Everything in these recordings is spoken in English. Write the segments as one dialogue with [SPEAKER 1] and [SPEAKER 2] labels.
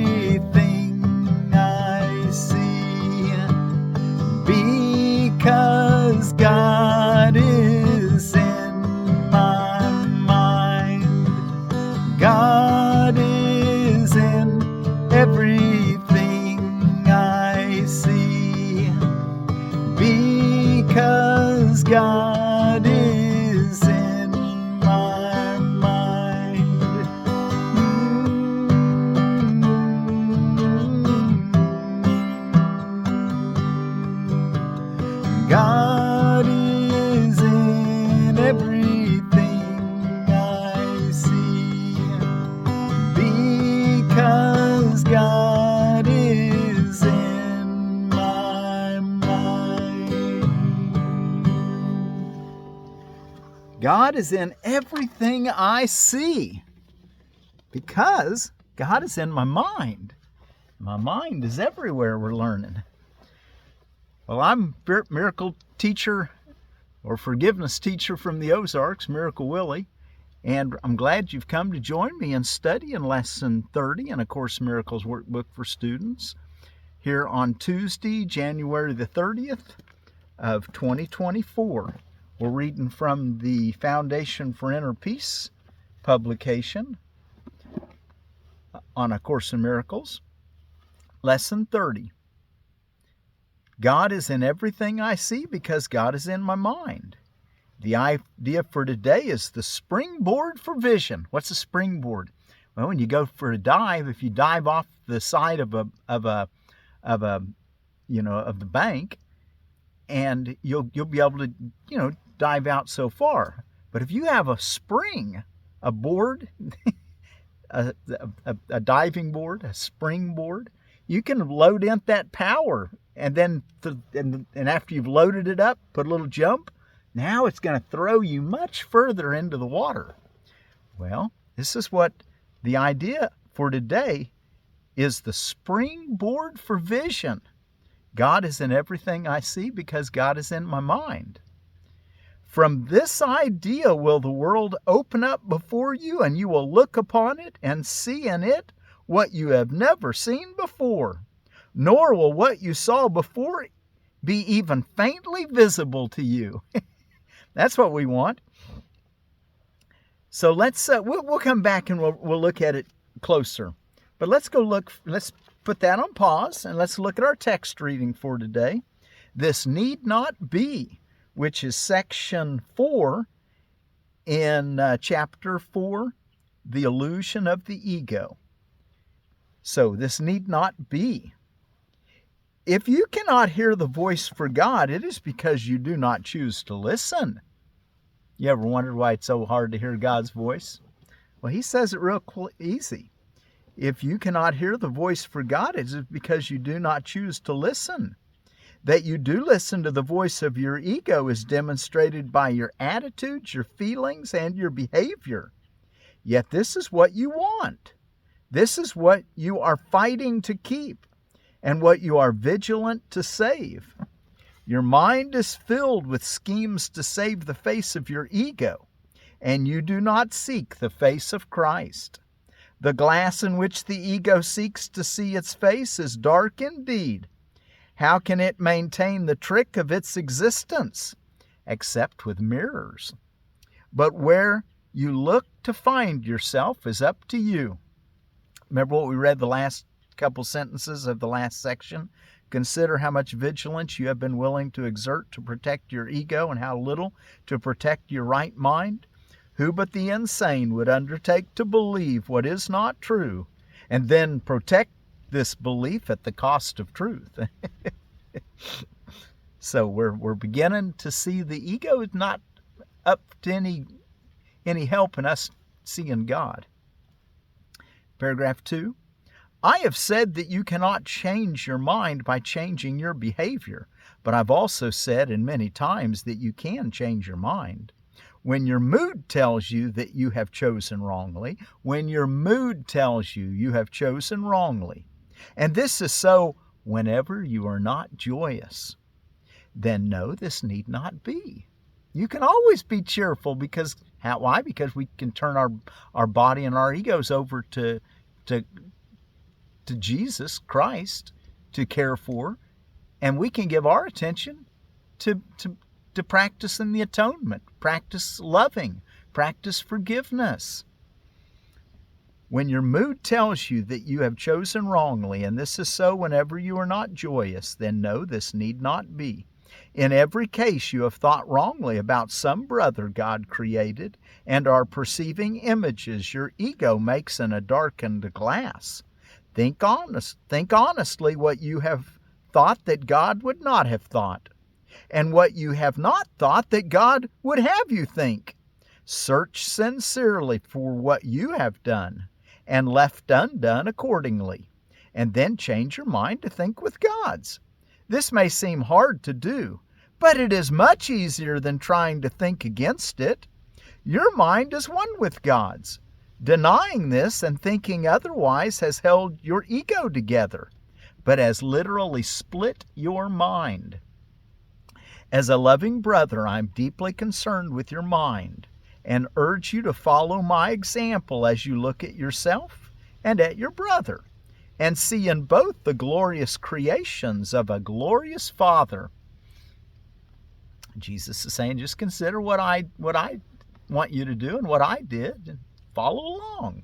[SPEAKER 1] everything I see, because God is in my mind. God is in everything I see, because God is in my mind. God is in everything I see, because God is in my mind. God is in everything I see, because God is in my mind. My mind is everywhere, we're learning. Well, I'm miracle teacher or forgiveness teacher from the Ozarks, Miracle Willie, and I'm glad you've come to join me in studying Lesson 30 in A Course in Miracles Workbook for Students here on Tuesday, January the 30th of 2024. We're reading from the Foundation for Inner Peace publication on A Course in Miracles, Lesson 30. God is in everything I see because God is in my mind. The idea for today is the springboard for vision. What's a springboard? Well, when you go for a dive, if you dive off the side of the bank, and you'll be able to dive out so far. But if you have a spring, a board, a diving board, a springboard, you can load in that power. And then after you've loaded it up, put a little jump, now it's going to throw you much further into the water. Well, this is what the idea for today is: the springboard for vision. God is in everything I see because God is in my mind. From this idea will the world open up before you, and you will look upon it and see in it what you have never seen before. Nor will what you saw before be even faintly visible to you. That's what we want. So we'll come back and we'll look at it closer. But let's put that on pause and let's look at our text reading for today. This need not be, which is section 4 in chapter 4, the illusion of the ego. So this need not be. If you cannot hear the voice for God, it is because you do not choose to listen. You ever wondered why it's so hard to hear God's voice? Well, he says it real easy. If you cannot hear the voice for God, it is because you do not choose to listen. That you do listen to the voice of your ego is demonstrated by your attitudes, your feelings, and your behavior. Yet this is what you want. This is what you are fighting to keep, and what you are vigilant to save. Your mind is filled with schemes to save the face of your ego, and you do not seek the face of Christ. The glass in which the ego seeks to see its face is dark indeed. How can it maintain the trick of its existence? Except with mirrors. But where you look to find yourself is up to you. Remember what we read the last couple sentences of the last section? Consider how much vigilance you have been willing to exert to protect your ego and how little to protect your right mind. Who but the insane would undertake to believe what is not true and then protect this belief at the cost of truth? So we're beginning to see the ego is not up to any help in us seeing God. Paragraph 2. I have said that you cannot change your mind by changing your behavior, but I've also said in many times that you can change your mind. When your mood tells you that you have chosen wrongly, when your mood tells you you have chosen wrongly, and this is so whenever you are not joyous, then no, this need not be. You can always be cheerful because, why? Because we can turn our body and our egos over to to Jesus Christ to care for, and we can give our attention to practicing the atonement, practice loving, practice forgiveness. When your mood tells you that you have chosen wrongly, and this is so whenever you are not joyous, then know this need not be. In every case you have thought wrongly about some brother God created and are perceiving images your ego makes in a darkened glass. Think honestly what you have thought that God would not have thought, and what you have not thought that God would have you think. Search sincerely for what you have done and left undone accordingly, and then change your mind to think with God's. This may seem hard to do, but it is much easier than trying to think against it. Your mind is one with God's. Denying this and thinking otherwise has held your ego together, but has literally split your mind. As a loving brother, I am deeply concerned with your mind and urge you to follow my example as you look at yourself and at your brother, and see in both the glorious creations of a glorious Father. Jesus is saying, just consider what I want you to do and what I did, and follow along.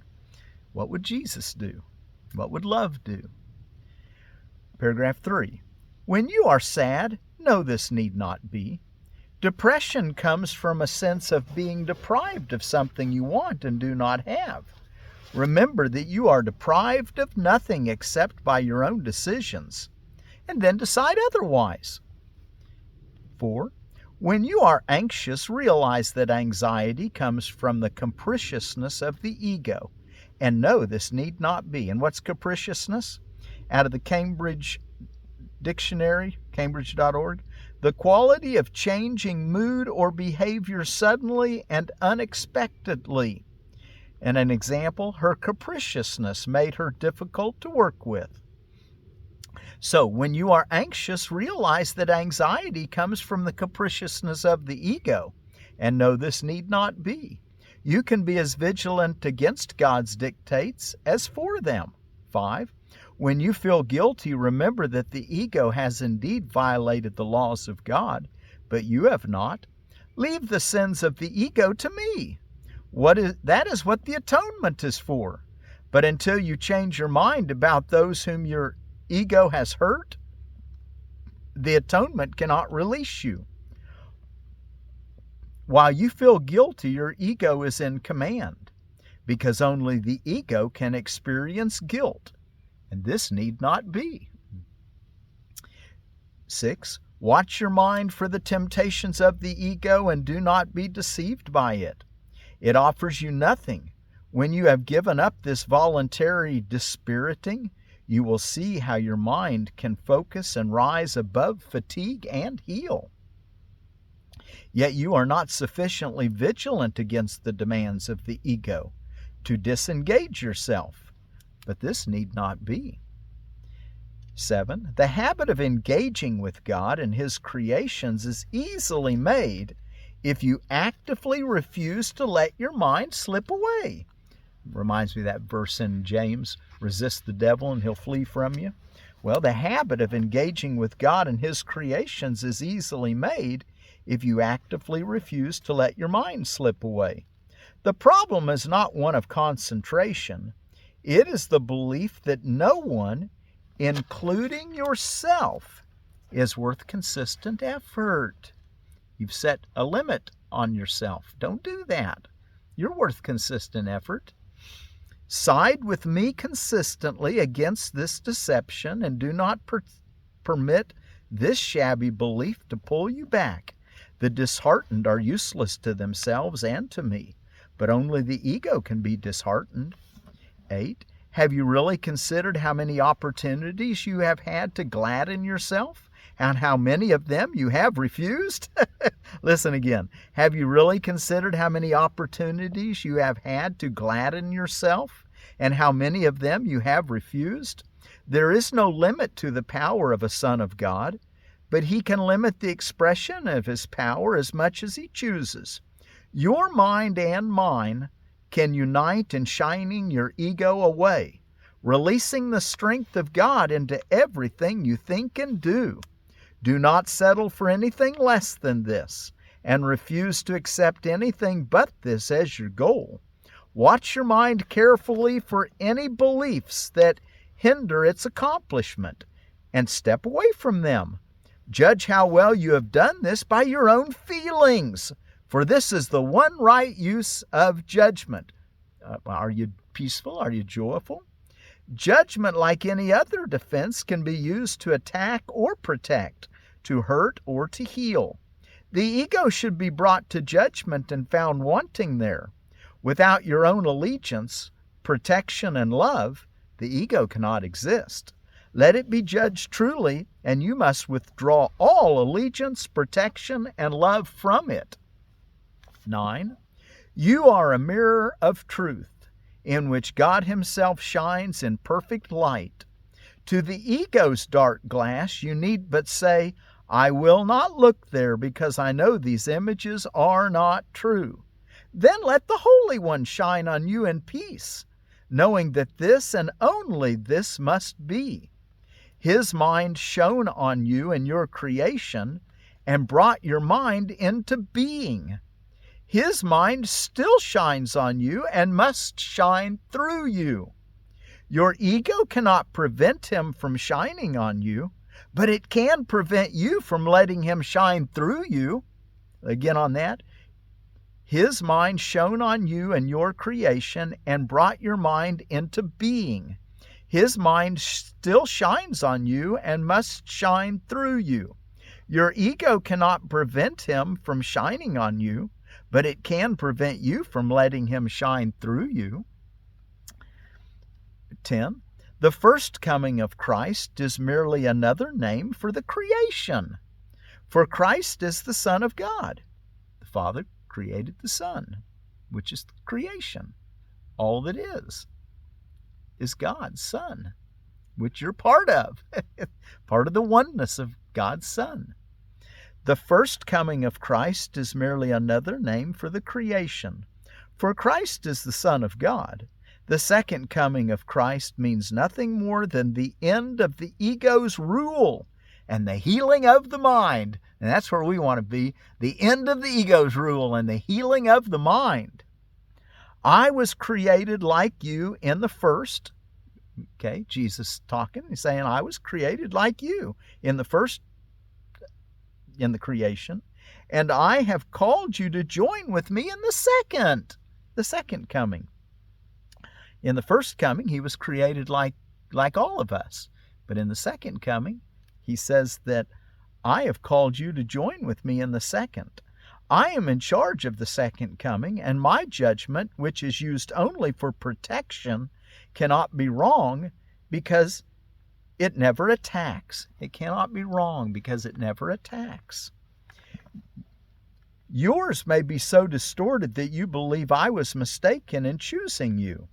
[SPEAKER 1] What would Jesus do? What would love do? Paragraph 3. When you are sad, know this need not be. Depression comes from a sense of being deprived of something you want and do not have. Remember that you are deprived of nothing except by your own decisions, and then decide otherwise. 4. When you are anxious, realize that anxiety comes from the capriciousness of the ego, and know this need not be. And what's capriciousness? Out of the Cambridge Dictionary, cambridge.org, the quality of changing mood or behavior suddenly and unexpectedly. And an example, her capriciousness made her difficult to work with. So, when you are anxious, realize that anxiety comes from the capriciousness of the ego, and know this need not be. You can be as vigilant against God's dictates as for them. 5. When you feel guilty, remember that the ego has indeed violated the laws of God, but you have not. Leave the sins of the ego to me. That is what the atonement is for. But until you change your mind about those whom your ego has hurt, the atonement cannot release you. While you feel guilty, your ego is in command, because only the ego can experience guilt, and this need not be. 6. Watch your mind for the temptations of the ego and do not be deceived by it. It offers you nothing. When you have given up this voluntary dispiriting, you will see how your mind can focus and rise above fatigue and heal. Yet you are not sufficiently vigilant against the demands of the ego to disengage yourself, but this need not be. 7. The habit of engaging with God and His creations is easily made if you actively refuse to let your mind slip away. Reminds me of that verse in James, resist the devil and he'll flee from you. Well, the habit of engaging with God and His creations is easily made if you actively refuse to let your mind slip away. The problem is not one of concentration. It is the belief that no one, including yourself, is worth consistent effort. You've set a limit on yourself. Don't do that. You're worth consistent effort. Side with me consistently against this deception and do not permit this shabby belief to pull you back. The disheartened are useless to themselves and to me, but only the ego can be disheartened. 8. Have you really considered how many opportunities you have had to gladden yourself? And how many of them you have refused? Listen again. Have you really considered how many opportunities you have had to gladden yourself? And how many of them you have refused? There is no limit to the power of a Son of God, but He can limit the expression of His power as much as He chooses. Your mind and mine can unite in shining your ego away, releasing the strength of God into everything you think and do. Do not settle for anything less than this, and refuse to accept anything but this as your goal. Watch your mind carefully for any beliefs that hinder its accomplishment, and step away from them. Judge how well you have done this by your own feelings, for this is the one right use of judgment. Are you peaceful? Are you joyful? Judgment, like any other defense, can be used to attack or protect, to hurt or to heal. The ego should be brought to judgment and found wanting there. Without your own allegiance, protection, and love, the ego cannot exist. Let it be judged truly, and you must withdraw all allegiance, protection, and love from it. 9. You are a mirror of truth, in which God Himself shines in perfect light. To the ego's dark glass, you need but say, I will not look there, because I know these images are not true. Then let the Holy One shine on you in peace, knowing that this and only this must be. His mind shone on you in your creation and brought your mind into being. His mind still shines on you and must shine through you. Your ego cannot prevent Him from shining on you, but it can prevent you from letting Him shine through you. Again on that. His mind shone on you in your creation and brought your mind into being. His mind still shines on you and must shine through you. Your ego cannot prevent Him from shining on you, but it can prevent you from letting Him shine through you. 10. The first coming of Christ is merely another name for the creation. For Christ is the Son of God. The Father created the Son, which is creation. All that is God's Son, which you're part of, part of the oneness of God's Son. The first coming of Christ is merely another name for the creation, for Christ is the Son of God. The second coming of Christ means nothing more than the end of the ego's rule and the healing of the mind. And that's where we want to be, the end of the ego's rule and the healing of the mind. I was created like you in the first. Okay, Jesus talking, he's saying, I was created like you in the first, in the creation, and I have called you to join with me in the second coming. In the first coming, He was created like all of us. But in the second coming, He says that I have called you to join with me in the second. I am in charge of the second coming, and my judgment, which is used only for protection, cannot be wrong because it never attacks. It cannot be wrong because it never attacks. Yours may be so distorted that you believe I was mistaken in choosing you.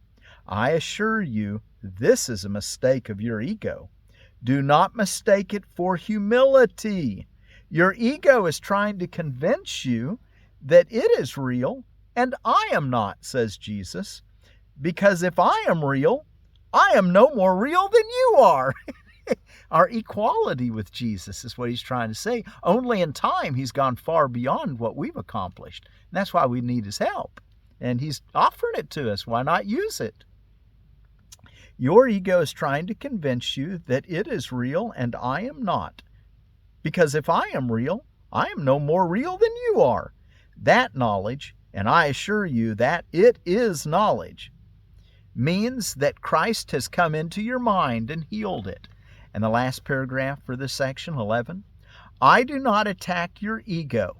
[SPEAKER 1] I assure you, this is a mistake of your ego. Do not mistake it for humility. Your ego is trying to convince you that it is real, and I am not, says Jesus. Because if I am real, I am no more real than you are. Our equality with Jesus is what He's trying to say. Only in time He's gone far beyond what we've accomplished. And that's why we need His help. And He's offering it to us. Why not use it? Your ego is trying to convince you that it is real and I am not. Because if I am real, I am no more real than you are. That knowledge, and I assure you that it is knowledge, means that Christ has come into your mind and healed it. And the last paragraph for this section, 11, I do not attack your ego.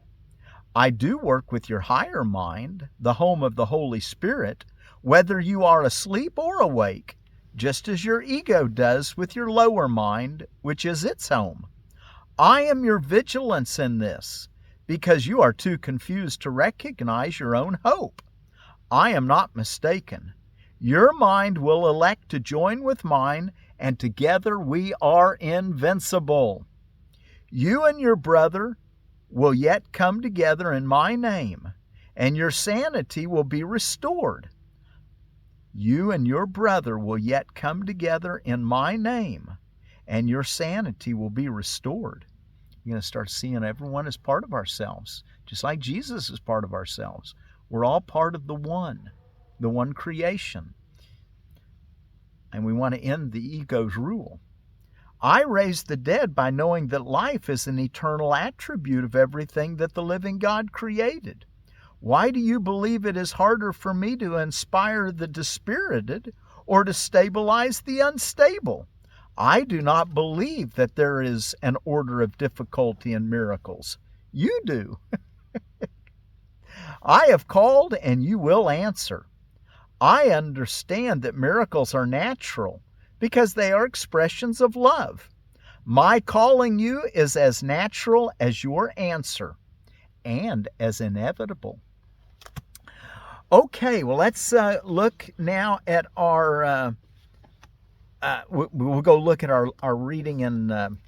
[SPEAKER 1] I do work with your higher mind, the home of the Holy Spirit, whether you are asleep or awake, just as your ego does with your lower mind, which is its home. I am your vigilance in this, because you are too confused to recognize your own hope. I am not mistaken. Your mind will elect to join with mine, and together we are invincible. You and your brother will yet come together in my name, and your sanity will be restored. You and your brother will yet come together in my name, and your sanity will be restored. You're going to start seeing everyone as part of ourselves, just like Jesus is part of ourselves. We're all part of the one creation. And we want to end the ego's rule. I raised the dead by knowing that life is an eternal attribute of everything that the living God created. Why do you believe it is harder for me to inspire the dispirited or to stabilize the unstable? I do not believe that there is an order of difficulty in miracles. You do. I have called and you will answer. I understand that miracles are natural because they are expressions of love. My calling you is as natural as your answer and as inevitable. Okay, well, let's look now at our, we'll go look at our reading in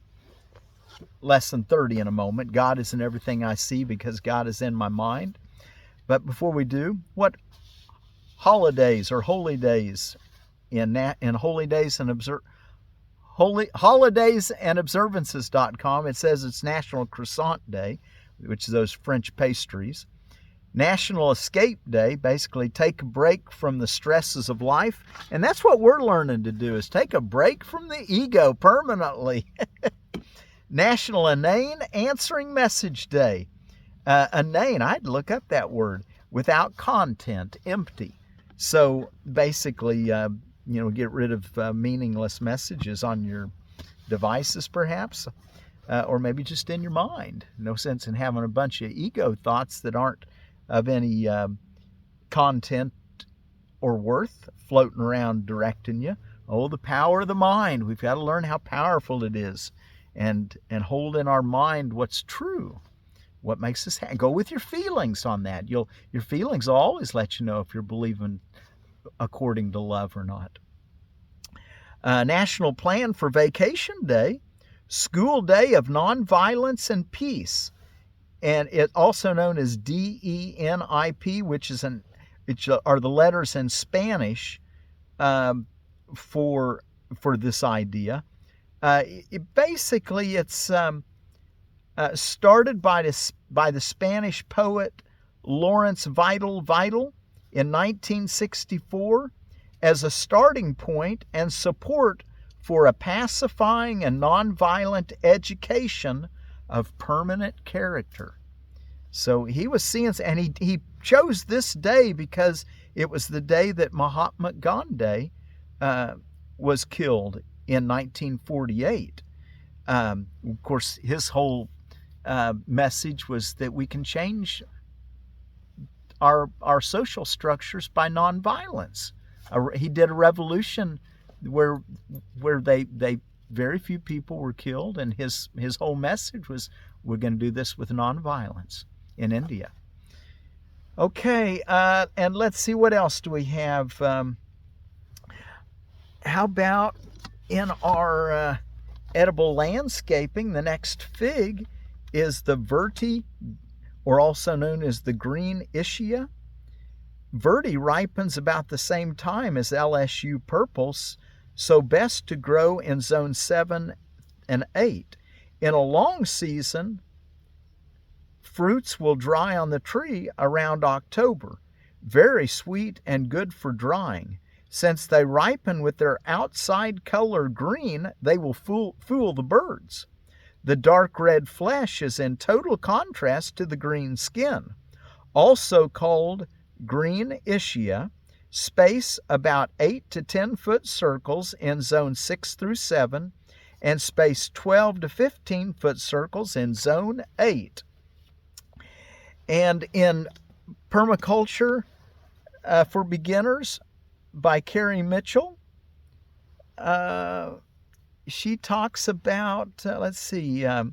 [SPEAKER 1] Lesson 30 in a moment. God is in everything I see because God is in my mind. But before we do, what holidays or holy days in holidays and observances.com, it says it's National Croissant Day, which is those French pastries. National Escape Day, basically take a break from the stresses of life. And that's what we're learning to do, is take a break from the ego permanently. National Inane Answering Message Day. Inane, I had to look up that word, without content, empty. So basically, get rid of meaningless messages on your devices perhaps, or maybe just in your mind. No sense in having a bunch of ego thoughts that aren't of any content or worth floating around directing you. Oh, the power of the mind. We've got to learn how powerful it is and hold in our mind what's true, what makes us happy. Go with your feelings on that. Your feelings will always let you know if you're believing according to love or not. National Plan for Vacation Day, School Day of Nonviolence and Peace. And it also known as DENIP, which are the letters in Spanish for this idea. Basically, it's started by the Spanish poet Lawrence Vidal in 1964 as a starting point and support for a pacifying and nonviolent education of permanent character. So he was seeing, and he chose this day because it was the day that Mahatma Gandhi was killed in 1948. Of course, his whole message was that we can change our social structures by nonviolence. He did a revolution where they very few people were killed, and his whole message was, we're going to do this with nonviolence in India. Okay, and let's see, what else do we have? How about in our edible landscaping, the next fig is the Verte, or also known as the green Ischia. Verte ripens about the same time as LSU purples, so best to grow in zone 7 and 8. In a long season, fruits will dry on the tree around October. Very sweet and good for drying. Since they ripen with their outside color green, they will fool the birds. The dark red flesh is in total contrast to the green skin. Also called green Ischia, space about 8 to 10 foot circles in zone 6 through 7, and space 12 to 15 foot circles in zone 8. And in Permaculture for Beginners by Carrie Mitchell, she talks about, the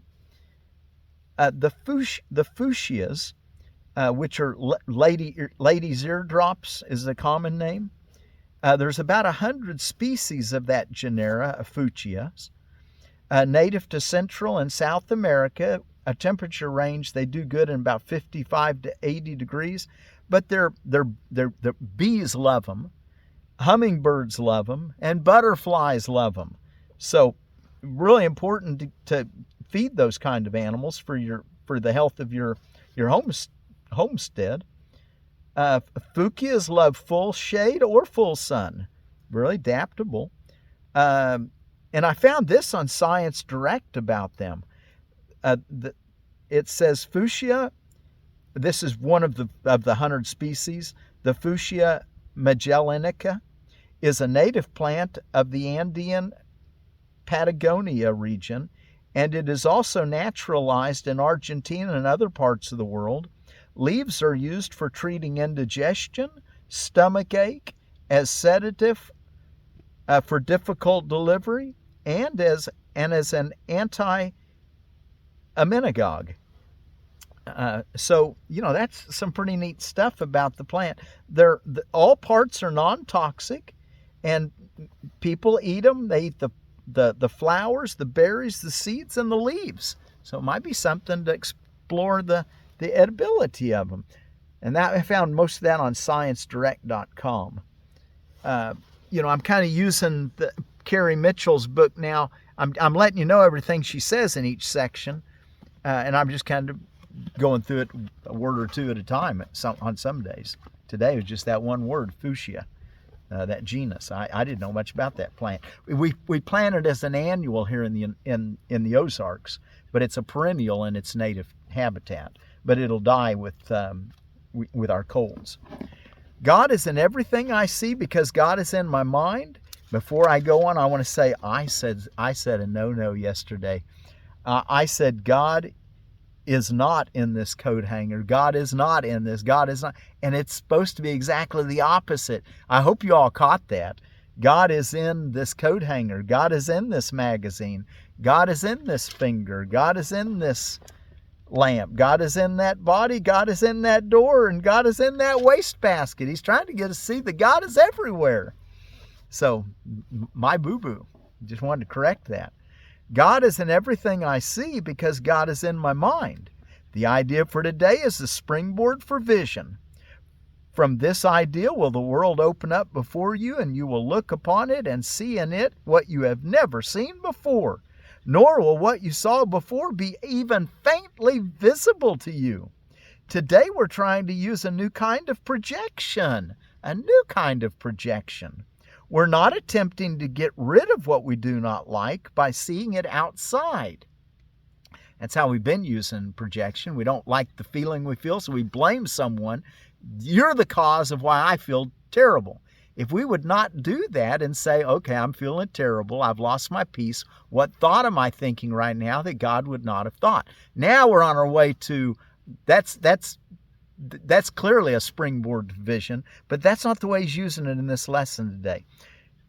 [SPEAKER 1] fuchsias, which are lady's eardrops is the common name. There's about 100 species of that genera of fuchsias, native to Central and South America. A temperature range, they do good in about 55 to 80 degrees, but the bees love them. hummingbirds love them, and butterflies love them. So really important to feed those kind of animals for the health of your homestead. Fuchsias love full shade or full sun. Really adaptable. And I found this on Science Direct about them. It says fuchsia, this is one of the 100 species, the Fuchsia magellanica is a native plant of the Andean Patagonia region, and it is also naturalized in Argentina and other parts of the world. Leaves are used for treating indigestion, stomach ache, as sedative for difficult delivery, and as an anti-emmenagogue. So, that's some pretty neat stuff about the plant. All parts are non-toxic, and people eat them. They eat the flowers, the berries, the seeds, and the leaves. So it might be something to explore the edibility of them. And that I found most of that on ScienceDirect.com. I'm kind of using Carrie Mitchell's book now. I'm letting you know everything she says in each section, and I'm just kind of going through it a word or two at a time on some days. Today was just that one word, fuchsia, that genus. I didn't know much about that plant. We plant it as an annual here in the Ozarks, but it's a perennial in its native habitat. But it'll die with our colds. God is in everything I see because God is in my mind. Before I go on, I want to say I said a no yesterday. I said God is not in this coat hanger. God is not in this. God is not. And it's supposed to be exactly the opposite. I hope you all caught that. God is in this coat hanger. God is in this magazine. God is in this finger. God is in this lamp. God is in that body. God is in that door. And God is in that wastebasket. He's trying to get us to see that God is everywhere. So, my boo-boo. Just wanted to correct that. God is in everything I see because God is in my mind. The idea for today is the springboard for vision. From this idea will the world open up before you, and you will look upon it and see in it what you have never seen before. Nor will what you saw before be even faintly visible to you. Today we're trying to use a new kind of projection. We're not attempting to get rid of what we do not like by seeing it outside. That's how we've been using projection. We don't like the feeling we feel, so we blame someone. You're the cause of why I feel terrible. If we would not do that and say, okay, I'm feeling terrible, I've lost my peace, what thought am I thinking right now that God would not have thought? Now we're on our way to, that's clearly a springboard vision, but that's not the way he's using it in this lesson today.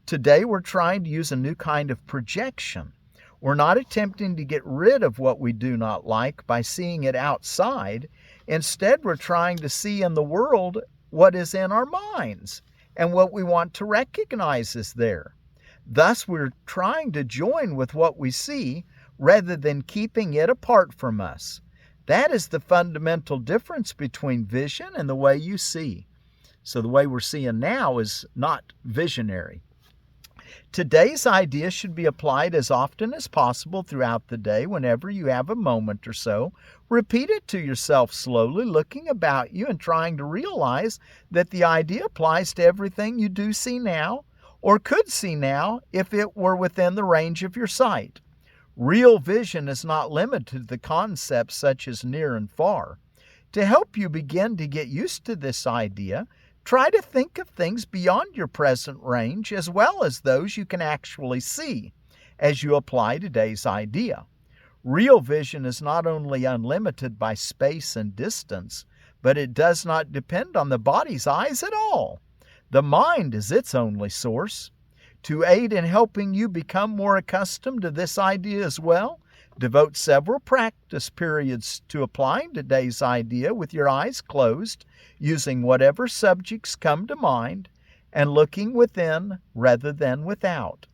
[SPEAKER 1] Today we're trying to use a new kind of projection. We're not attempting to get rid of what we do not like by seeing it outside. Instead, we're trying to see in the world what is in our minds and what we want to recognize is there. Thus, we're trying to join with what we see rather than keeping it apart from us. That is the fundamental difference between vision and the way you see. So the way we're seeing now is not visionary. Today's idea should be applied as often as possible throughout the day. Whenever you have a moment or so, repeat it to yourself slowly, looking about you and trying to realize that the idea applies to everything you do see now or could see now if it were within the range of your sight. Real vision is not limited to concepts such as near and far. To help you begin to get used to this idea, try to think of things beyond your present range as well as those you can actually see as you apply today's idea. Real vision is not only unlimited by space and distance, but it does not depend on the body's eyes at all. The mind is its only source. To aid in helping you become more accustomed to this idea as well, devote several practice periods to applying today's idea with your eyes closed, using whatever subjects come to mind, and looking within rather than without.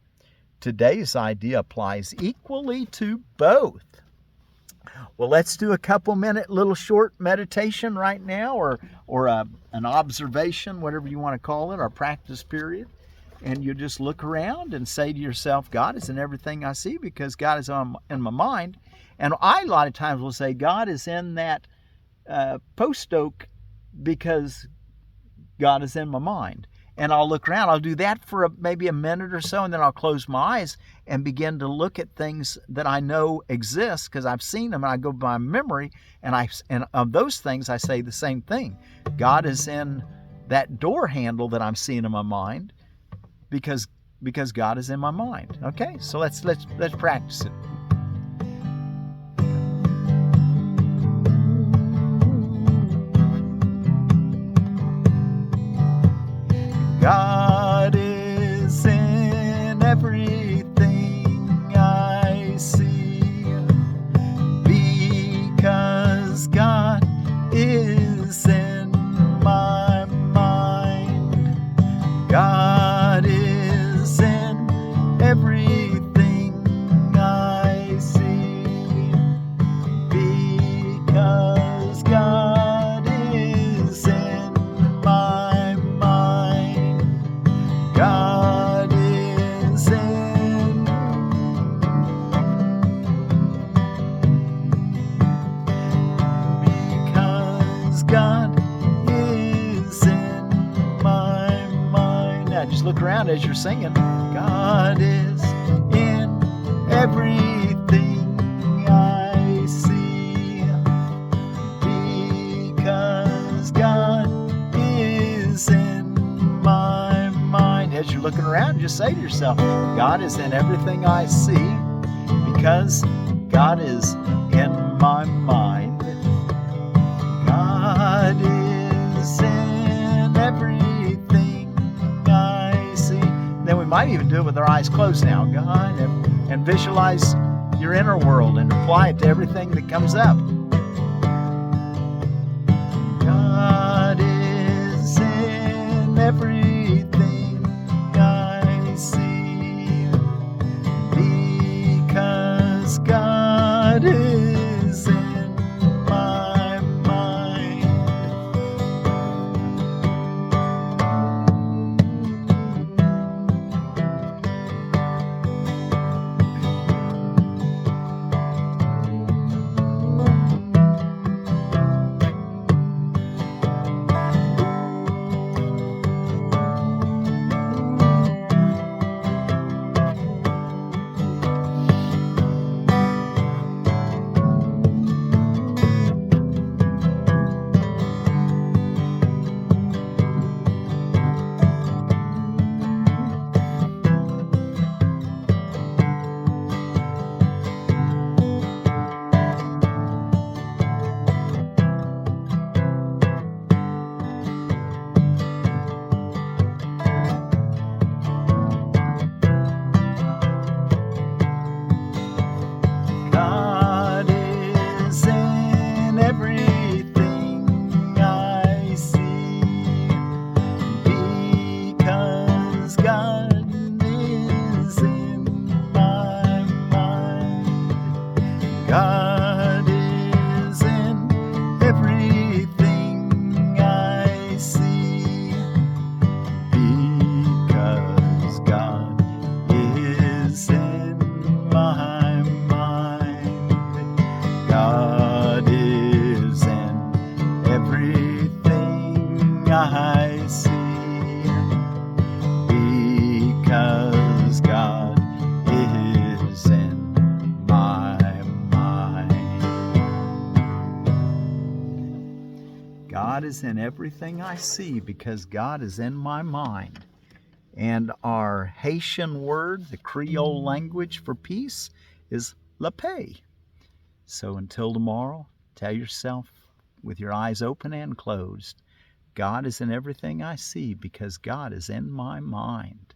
[SPEAKER 1] Today's idea applies equally to both. Well, let's do a couple-minute little short meditation right now, or an observation, whatever you want to call it, our practice period. And you just look around and say to yourself, God is in everything I see because God is in my mind. And I, a lot of times, will say, God is in that post oak because God is in my mind. And I'll look around. I'll do that for maybe a minute or so, and then I'll close my eyes and begin to look at things that I know exist because I've seen them, and I go by memory, and of those things I say the same thing. God is in that door handle that I'm seeing in my mind because God is in my mind. Okay, so let's practice it. God is in everything I see because God is in my mind. God is in everything I see because God is in my mind. God is in because God is in my mind. Now just look around as you're singing. God is in everything I see because God is in my mind. As you're looking around, just say to yourself, God is in everything I see because God is in my mind. God is in everything I see. Then we might even do it with our eyes closed now. God, and visualize your inner world and apply it to everything that comes up. God is in everything I see because God is in my mind. God is in everything I see because God is in my mind. God is in everything I see because God is in my mind. God is in everything I see because God is in my mind. God is in everything I see because God is in my mind. And our Haitian word, the Creole language for peace, is Lapè. So until tomorrow, tell yourself with your eyes open and closed, God is in everything I see because God is in my mind.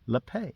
[SPEAKER 1] Lapè.